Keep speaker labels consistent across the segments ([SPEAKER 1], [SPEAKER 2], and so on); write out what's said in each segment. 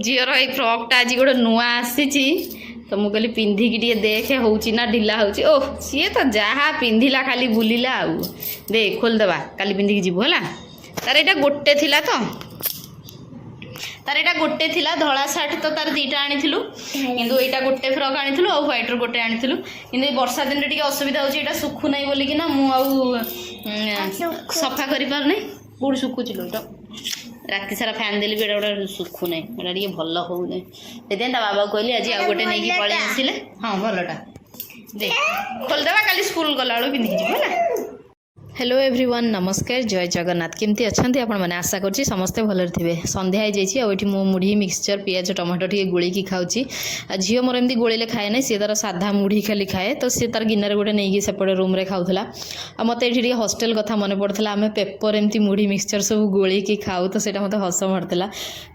[SPEAKER 1] झीर ये फ्रॉकटा आज गोटे नुआ आसी तो मुझे कहली पिंधिकी टे देखे होची ना ढिला होची ओह सी तो जहाँ पिंधिला खाली बुलिला आउ दे खोलदेवा काली पिंधिकी जीवु है तार यहाँ गोटे थिला तो तार यहाँ गोटे थिला धला सार्ट तो तार दीटा आनी किंतु यहाँ गोटे फ्रॉक आनी और व्हाइट गोटे आनी कि वर्षा दिन टे असुविधा होता सुखु ना बोलिकिना मुझे सफा कर पारना कौट सुखुच लो राति सारा फैन देली भी गोटे सुखु ना ये भल हो बाबा कहली आज आउ गोटे नहीं पलि आसिले हाँ भलटा दे खोलदेवा काली स्कूल गला बेलू पिंधिकी जीव है। हेलो एवरीवन नमस्कार जय जगन्नाथ केमती अच्छा आपण मैंने आशा करुँची समस्ते भलर थे संध्या हो जाइए मो मुढ़ी मिक्सचर पियाज टमाटो टे गोली खाऊँगी झील मोर एमती गोले खाए ना सी तार साधा मुढ़ी खाली खाए तो सी तार गिनार गोटे नहीं सेपटे रूम रे खाऊला मत ये हॉस्टेल कथा मन पड़ता आम पेपर एमती मुढ़ी मिक्सचर सब गोली खाऊ तो सीटा मत हस मारता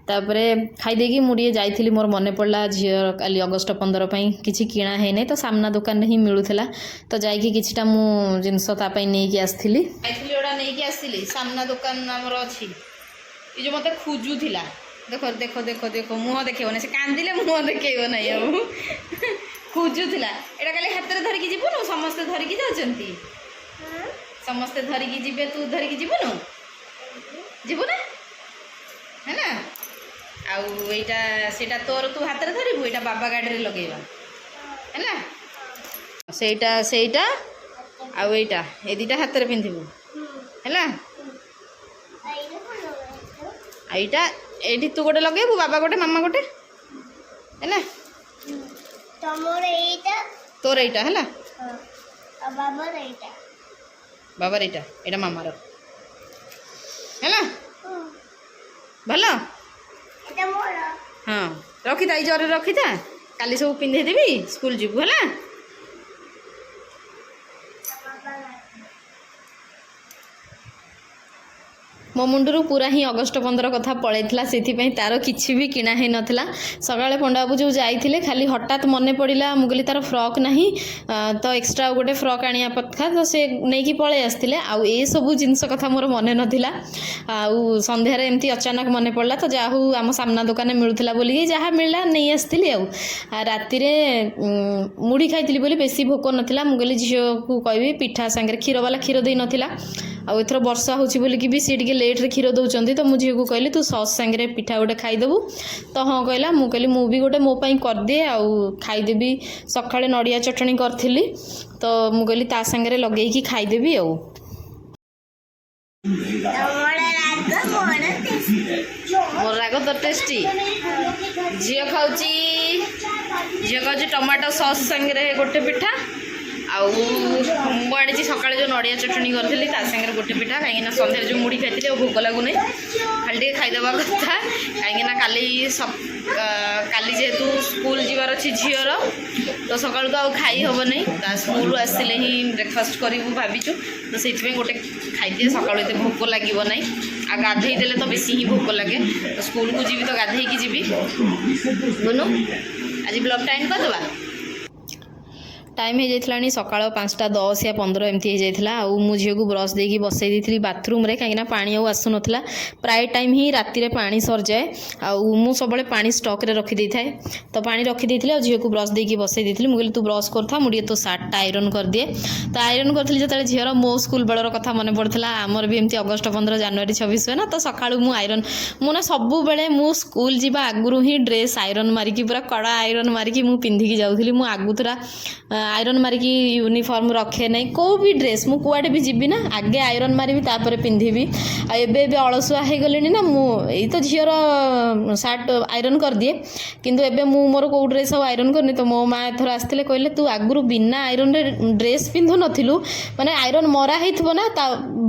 [SPEAKER 1] तापर खाईदे मुझे जाइली मोर मन पड़ा झील काली अगस्ट 15 किसी किणा है नहीं तो सामना दुकान ही मिलूला तो जाकि किछिटा मु जिनस नहीं आसती नहीं सामना दुकान आमर अच्छी ये जो मत खोजुला देख देख देख देख मुह देखेबन से कांदिले मुह देखेब ना अब खोजुला एटा खाली हाथ में धरिकी जीवनु समस्ते धरिकी जाउछंती समस्ते धरिकी जीवे तू धरिकी जीवनु जीवु ना है ना आउ एटा सेटा तोर तू हाथ में धरिबु एटा बाबा गाड़ी रे लगेबा है ना सेटा सेटा आउ एटा ए दुटा हाथ में पिंधिबु है एटा एठी तू गोटे लगेबु बाबा गोटे मामा गोटे है ना तोर एटा है ना बाबा एटा एटा मामार है ना भल हाँ रखी था जरे रखी था काली सब पिंधे देवी स्कूल जीवु है मो मुंडरू पूरा ही अगस्ट 15 कथा पलैला से तार किसी भी किणा ही नाला सकाଳେ पंडा बाबू जो जाइए खाली हठात मन पड़ा मुझे तार फ्रॉक नहीं तो एक्सट्रा गोटे फ्रॉक आनिया पथा तो सी नहीं पलि आसते आउ ए सब जिनस कथा मोर मन नाला आउ संध्यार एमती अचानक मन पड़ा तो जहाँ हूँ आम सामना दुकान मिलूला बोलिए जहाँ मिलला नहीं आसती राति मुढ़ी खाई बोली बेसी भोक नाला मुझे झील को कहबी पिठा सांगे क्षीर वाला क्षीर दे नाला आउ एथर वर्षा होची बोलिकी भी सी लेट्रे क्षीर दौरान तो मुझे को कहली तू सस सांगे पिठा गोटे खाईदेबू तो हाँ कहला मु कहली मु भी गोटे मो पाई करदे आउ खाईदेवी सकाळे नड़िया चटनी करथिली तो मु कहली ता सांगे लगेकी खाईदेवी आउ मोर राग तो टेस्टी झील खाऊची झील खाऊची टमाटो सस सांगे गोटे पिठा आउ मुझे सका जो नड़िया चटनी करी सागर गोटे पिठा कहीं सन्ध्या जो मुढ़ी खाई भोक लगुनि खाली खाईदेवा कथा कहीं काली जेहेतु स्कूल जीवार अच्छी झीर तो सका तो आउ खाई हम नहीं स्कूल आसले ही ब्रेकफास्ट करूँ भाविचु तो से गोटे खाई सका भोक लगे ना आ गाधे देले तो बेसी ही भोक लगे तो स्कूल को जी तो गाधे की जी बुनू आज ब्लॉग टाइम करदे टाइम हो जाता सका 5:10 या 15 एमती हो जाता आउ मु झील को ब्रश देकी बसई दी बाथरूम रे कहीं पानी आसु नाला प्राय टाइम ही राति पानी सर जाए आउ मु सब पानी स्टॉक रे रखी दे थाए तो पानी रखी देती झील को ब्रश देकी बसई दी मुझे तू ब्रश कर मुझे तो सार्टा आयरन कर दिए तो आयरन करी जो झील मो स्कूल बेलर कथा मन पड़ता आमर भी एमती अगस्ट 15 जनवरी 26 हुए ना तो सका आयरन मुझे सब बेले मु स्कूल जावा आगु ही ड्रेस आयरन मारिकी पूरा कड़ा आयरन मारिकी मु पिंधिकी जाऊली मु आगुतरा आयरन मारिकी यूनिफॉर्म रखे नहीं को भी ड्रेस मु कुआडे भी जीवी ना आगे आयरन मारिबी तापर पिंधिबी एबे अलसुआ हो गले ना मुई तो झीर सार्ट आयरन कर दिए किंतु एबे मु मोर को ड्रेस सब आयरन करनी तो मो माँ एथर आसते कहले तू आगु बिना आयरन रे ड्रेस पिंधु नथिलु माने आयरन मरा हेइथबो ना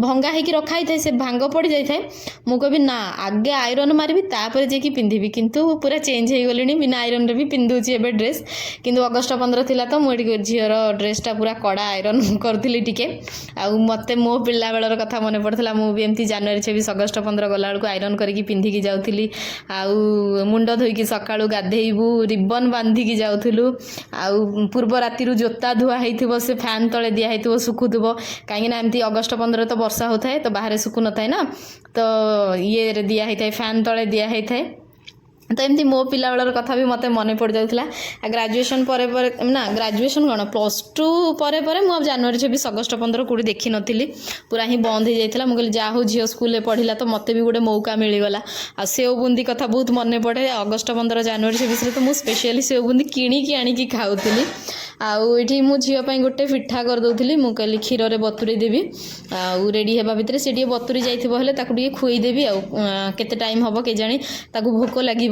[SPEAKER 1] भंगा हेकी रखा ही से भांग पड़ जाए मु कहबी ना आगे आयरन मारिबी तापर जे कि पिंधिबी किंतु पूरा चेंज हो गले बिना आयरन रे भी पिंधुची एबे ड्रेस किंतु अगस्ट 15 थिला तो मुझे झीर ड्रेसटा पूरा कड़ा आयरन करी टिके आउ मत मो पिला बेलर कथा मन पड़ता मुझे एमती जनवरी 26 अगस्ट 15 गला बेलू आयरन करके पिंधिकी जाऊली आउ मुंड धोईकी सका गाधेबू रिबन बांधिकी जाऊलु आउ पूर्व राति जोता धुआ हो से फैन तले दिखाई सुखुव कहीं एमती अगस्ट 15 तो वर्षा होता है तो बाहर सुखु न था ना तो ये दिया होता है फैन तले दिया होता है तो एमती मो पिला बेलर कथा भी मत मन पड़ जाऊला ग्राजुएशन पर ना ग्राजुएशन कौन +2 पर मुझे जनवरी 26 अगस्ट 15 कौटी देखी नी पूरा ही बंद हो जाता मुझे जहाँ हूँ झील स्कूल पढ़ला तो मत भी गोटे मौका मिलगला आ सेव बुंदी कथा बहुत मन पड़े अगस्ट 15 जनवरी 26 तो मुझे स्पेशली सेव बुंदी किणिकी आनिकी खाऊली आठी मो झीपाई गोटे पिठा करदे मुझे कहली क्षीर में बतुरी देवी आउ रेडी होगा भितर सी टे बतुरी जाइए खुईदेवी आउ केते टाइम हम केजाणी भोक लगे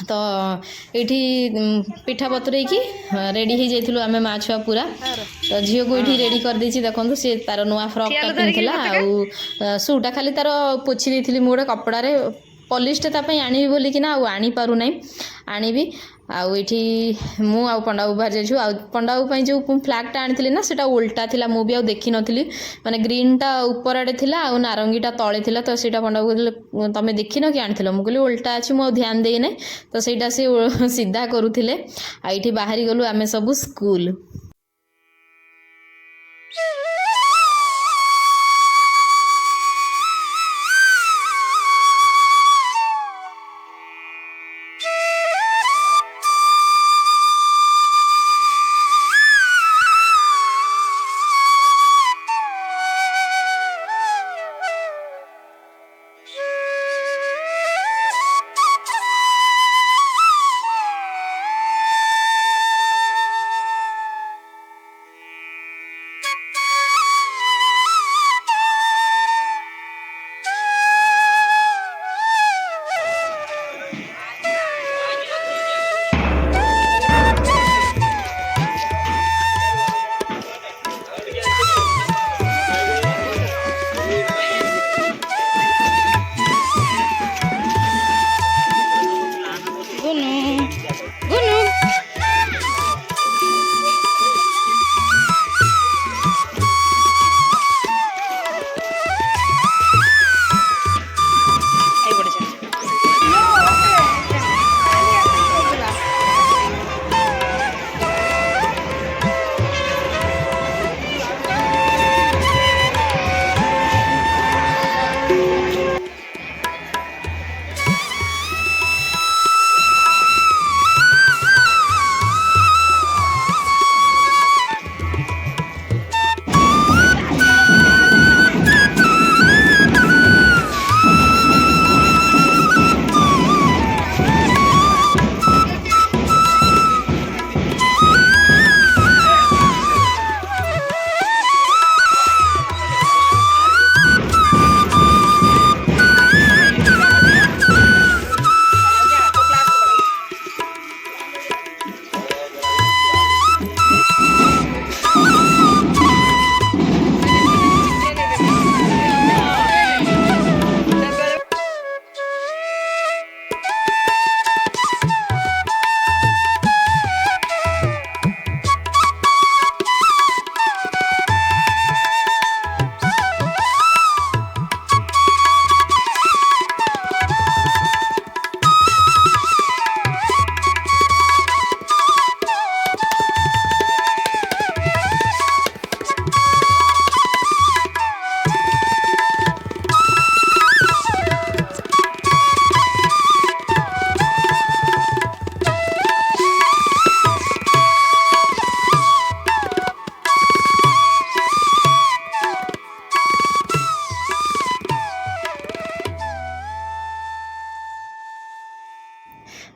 [SPEAKER 1] तो ये पिठा बतुरे की रेडी हो जाइलु आम माँ छुआ पूरा तो झील को ये रेडी कर देछि देखो सी तार नुआ फ्रॉक पिंधला आउ सूटा खाली तार पोछि देली मुझे गोटे कपड़े पॉलिशटे तापाई आनी बोलिकिना आनी पारु नहीं आनी आउठी मु आ पंडा बाहर जाइछु आ पंडा जो फ्लैगटा आनी ना सेटा उल्टा थिला मु भी आ देखी नथली माने ग्रीनटा ऊपर आड़े थिला आ नारंगीटा तळे थिला तो सेटा पंडा को तमे देखिन कि आनिथिलो मु कहली उल्टा अछि मु ध्यान देई नै तो सेटा से सीधा करूथिले आ इठी बाहरी गलु आमे सब स्कूल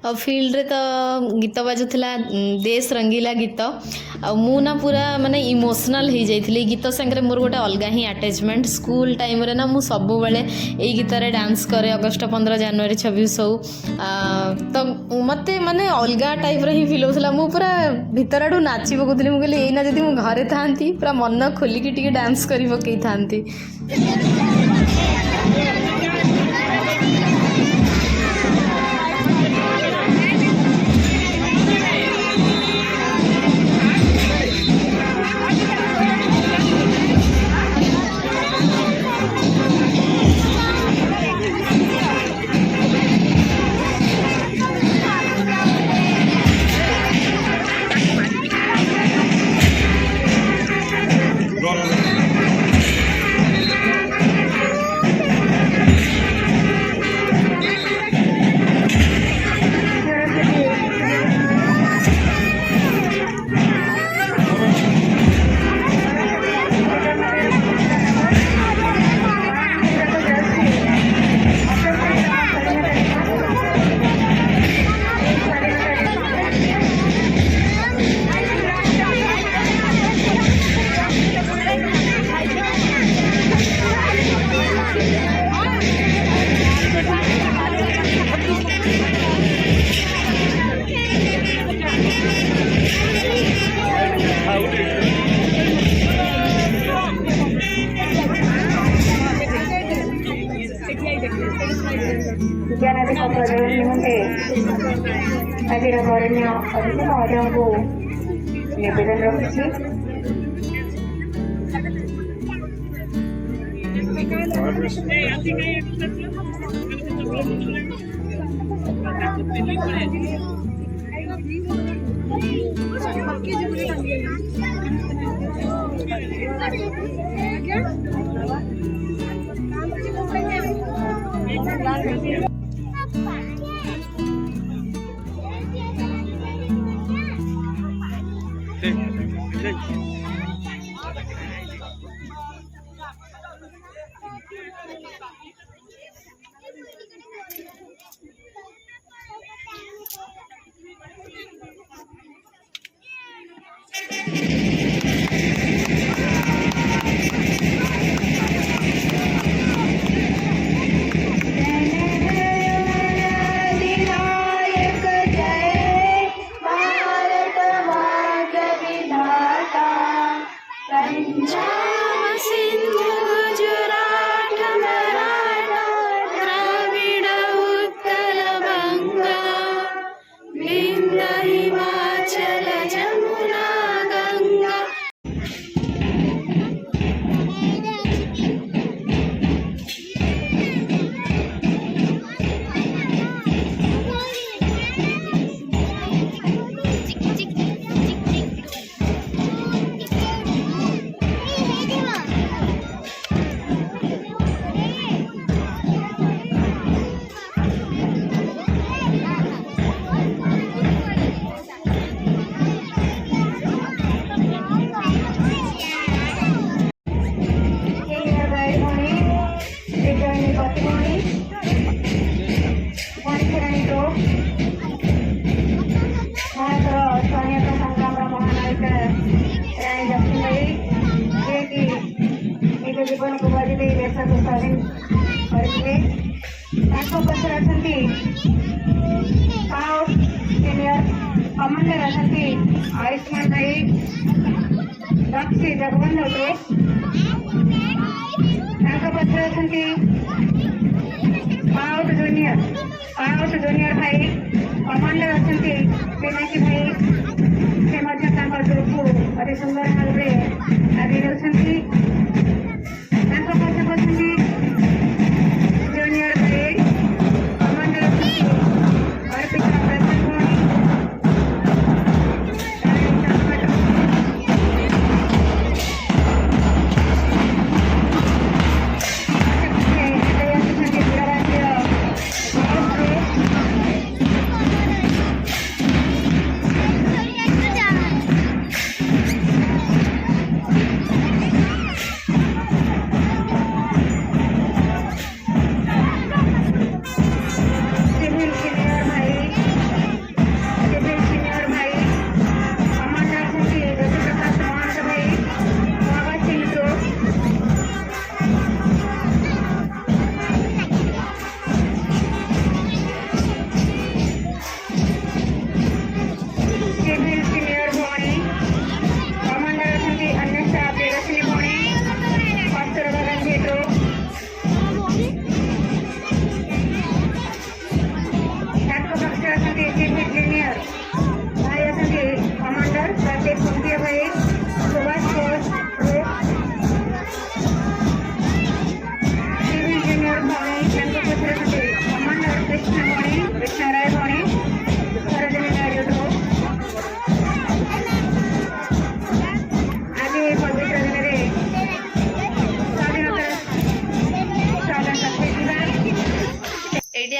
[SPEAKER 1] और फील्ड रे तो गीत बाजुला देश रंगीला गीत आ मु ना पूरा माने इमोशनल हो जाइए गीत संगे मोर गोटे अलग ही अटैचमेंट स्कूल टाइम रे ना मु सब बेले यही गीत रे डांस करे अगस्ट 15 जनवरी 26 हो तो मते माने अलग टाइप रे ही फील होता मु पूरा भीतर आड़ू नाची पकौली मुझे एना जदि मु घरे थांती पूरा मन खोलिकी टिके डांस करी पकई थांती।
[SPEAKER 2] विज्ञानाधिक प्रज्वलन निमंते आज बरण्य अतिथि महोदय को निवेदन रखी। जीवन को बाजी व्यवस्था को स्वाधीन करते पक्षर अच्छा सीनियर कमांडर अच्छा आयुष्मान भाई रक्षी जगबंधु पक्षर अच्छा जूनियर भाई कमांडर अच्छा पिनाकी भाई से ग्रुप को अति सुंदर भाव में आगे जूनियर भाई कमांडर अर्पिता प्रसन्न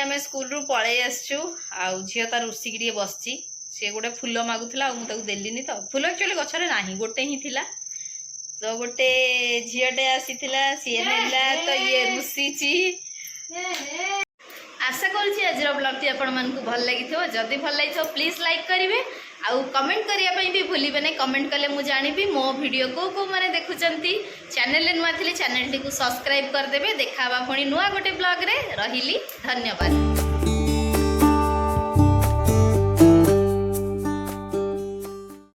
[SPEAKER 1] आम स्कूल रू पलि आसचु झील तार उसिक बसची सी गोटे फूल मागुला मुझे देली तो फूल एक्चुअली गचर ना गोटे ही थिला तो गोटे झीटे आसी सी नेला तो ये रुषिची आशा करुँच आज ब्लॉग टी आपण मानक भल लगी जदि भल लगी प्लीज लाइक करेंगे आउ कमेंट करने भी भूलिए नहीं कमेंट कले मुझे जानी मो वीडियो को मैंने देखुं चैनल नुआ थी चैनल टी सब्सक्राइब करदे देखा पुणी नुआ गोटे ब्लॉग रे रही धन्यवाद।